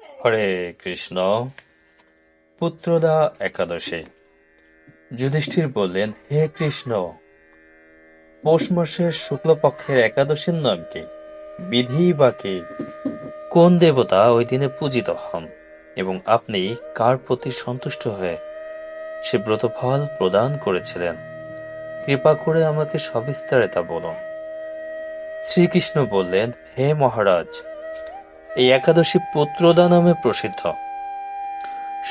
হরে কৃষ্ণ। পুত্রদা একাদশী। যুধিষ্ঠির বললেন, হে কৃষ্ণ, পৌষ মাসের শুক্লপক্ষের একাদশীর নাম কি? বিধি বা কি? কোন দেবতা ওই দিনে পূজিত হন এবং আপনি কার প্রতি সন্তুষ্ট হয়ে সে ব্রতফল প্রদান করেছিলেন? কৃপা করে আমাকে সবিস্তারে তা বলুন। শ্রীকৃষ্ণ বললেন, হে মহারাজ, এই একাদশী পুত্রদা নামে প্রসিদ্ধ।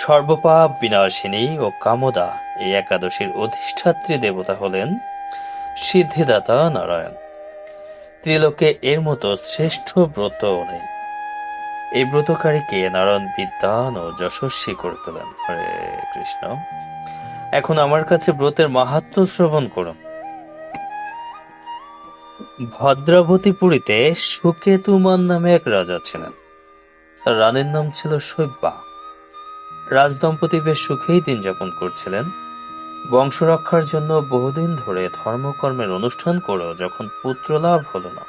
সর্বপাপ বিনাশিনী ও কামদা এই একাদশীর অধিষ্ঠাত্রী দেবতা হলেন সিদ্ধিদাতা নারায়ণ। ত্রিলোকে এর মতো শ্রেষ্ঠ ব্রত নেই। এই ব্রতকারীকে নারায়ণ বিদ্বান ও যশস্বী করে তোলেন। হরে কৃষ্ণ। এখন আমার কাছে ব্রতের মাহাত্ম্য শ্রবণ করুন। ভদ্রাবতীপুরীতে সুকেতুমান নামে এক রাজা ছিলেন। তার রানীর নাম ছিল শৈব্যা। রাজদম্পতি বেশ সুখেই দিন যাপন করছিলেন। বংশ রক্ষার জন্য বহুদিন ধরে ধর্মকর্মের অনুষ্ঠান করেও যখন পুত্র লাভ হলো না,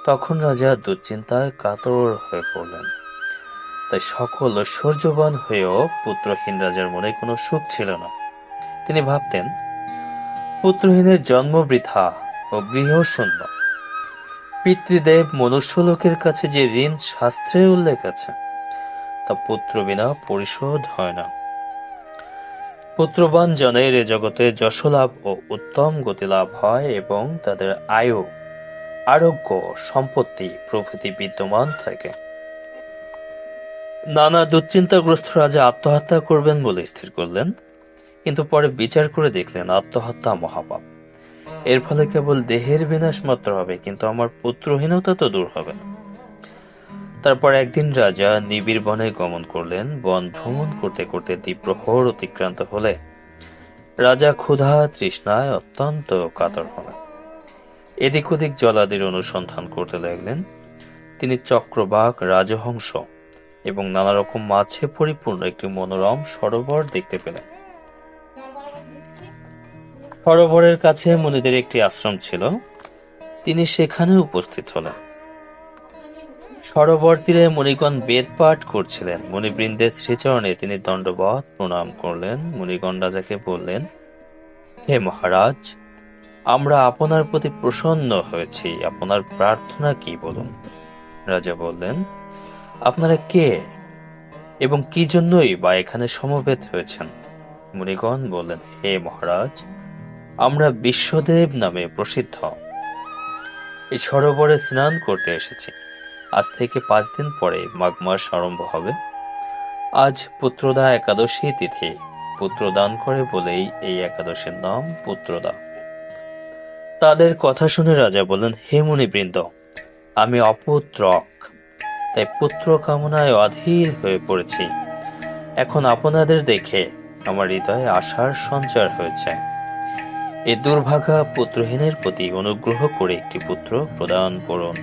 তখন রাজা দুশ্চিন্তায় কাতর হয়ে পড়লেন। তাই সকল ঐশ্বর্যবান হয়েও পুত্রহীন রাজার মনে কোনো সুখ ছিল না। তিনি ভাবতেন, পুত্রহীনের জন্ম বৃথা ও গৃহ শূন্য। পিতৃদেব মনুষ্যলোকের কাছে যে ঋণ শাস্ত্রে উল্লেখ আছে, তা পুত্র বিনা পরিশোধ হয় না। পুত্রবান জনের এ জগতে যশলাভ ও উত্তম গতিলাভ হয় এবং তাদের আয়ু, আরোগ্য, সম্পত্তি প্রভৃতি বিদ্যমান থাকে। নানা দুশ্চিন্তাগ্রস্ত রাজা আত্মহত্যা করবেন বলে স্থির করলেন, কিন্তু পরে বিচার করে দেখলেন আত্মহত্যা মহাপাপ। এর ফলে কেবল দেহের বিনাশ মাত্র হবে, কিন্তু আমার পুত্রহীনতা তো দূর হবে না। তারপর একদিন রাজা নিবিড় বনে গমন করলেন। বন ভ্রমণ করতে করতে দ্বিপ্রহর অতিক্রান্ত হলে রাজা ক্ষুধা তৃষ্ণায় অত্যন্ত কাতর হলেন। এদিক ওদিক জলাদির অনুসন্ধান করতে লাগলেন। তিনি চক্রবাক, রাজহংস এবং নানা রকম মাছে পরিপূর্ণ একটি মনোরম সরোবর দেখতে পেলেন। সরোবরের কাছে মুনিদের একটি আশ্রম ছিল। তিনি সেখানে উপস্থিত হলেন। সরোবর তীরে মুনিগণ বেদ পাঠ করছিলেন। মুনিবৃন্দের শ্রীচরণে তিনি দণ্ডবৎ প্রণাম করলেন। মুনিগণ রাজাকে বললেন, হে মহারাজ, আমরা আপনার প্রতি প্রসন্ন হয়েছি। আপনার প্রার্থনা কি বলুন। রাজা বললেন, আপনারা কে এবং কি জন্যই বা এখানে সমবেত হয়েছেন? মুনিগণ বললেন, হে মহারাজ, আমরা বিশ্বদেব নামে প্রসিদ্ধ এই সরোবরে স্নান করতে এসেছি। আজ থেকে 5 দিন পরে মাঘ মাস আরম্ভ হবে। আজ পুত্রদা একাদশী তিথি। পুত্র দান করে বলেই এই একাদশীর নাম পুত্রদা। তাদের কথা শুনে রাজা বললেন, হে মুনিবৃন্দ, আমি অপুত্রক, তাই পুত্র কামনায় অধীর হয়ে পড়েছি। এখন আপনাদের দেখে আমার হৃদয়ে আশার সঞ্চার হয়েছে। এই দুর্ভাগা পুত্রহীনের প্রতি অনুগ্রহ করে একটি পুত্র প্রদান করুন।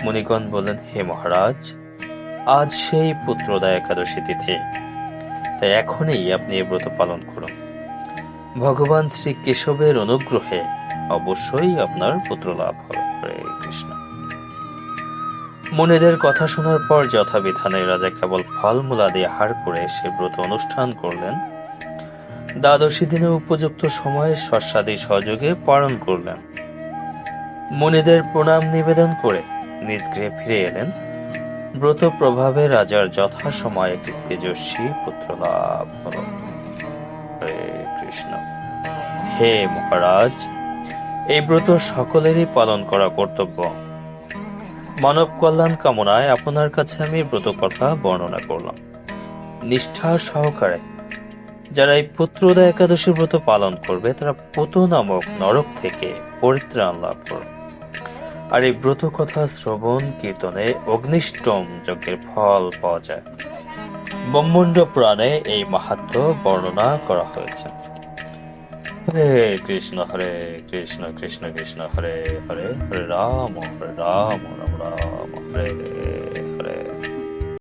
মুনিগণ বললেন, হে মহারাজ, আজ সেই পুত্রদা একাদশী তিথি, তাই এখনই আপনি এ ব্রত পালন করুন। ভগবান শ্রী কেশবের অনুগ্রহে অবশ্যই আপনার পুত্র লাভ হবে। হরে কৃষ্ণ। মুনিদের কথা শোনার পর যথাবিধানে রাজা কেবল ফলমূলাদি আহার করে সে ব্রত অনুষ্ঠান করলেন। দ্বাদশী দিনে উপযুক্ত সময়ে শস্যাদি সহযোগে পালন করলেন। মুনিদের প্রণাম নিবেদন করে নিজ গৃহে ফিরে এলেন। ব্রত প্রভাবে রাজার যথাসময়ে একটি তেজস্বী পুত্র লাভ হল। হরে কৃষ্ণ। হে মহারাজ, এই ব্রত সকলেরই পালন করা কর্তব্য। মানব কল্যাণ কামনায় আপনার কাছে আমি ব্রত কথা বর্ণনা করলাম। নিষ্ঠা সহকারে যারা এই পুত্রদা একাদশী ব্রত পালন করবে, তারা পুত নামক নরক থেকে পরিত্রাণ লাভ করবে। আর এই ব্রত কথা শ্রবণ কীর্তনে অগ্নিষ্টম যজ্ঞের ফল পাওয়া যায়। ব্রহ্মাণ্ড পুরাণে এই মাহাত্ম্য বর্ণনা করা হয়েছে। হরে কৃষ্ণ হরে কৃষ্ণ কৃষ্ণ কৃষ্ণ হরে হরে, হরে রাম রাম রাম হরে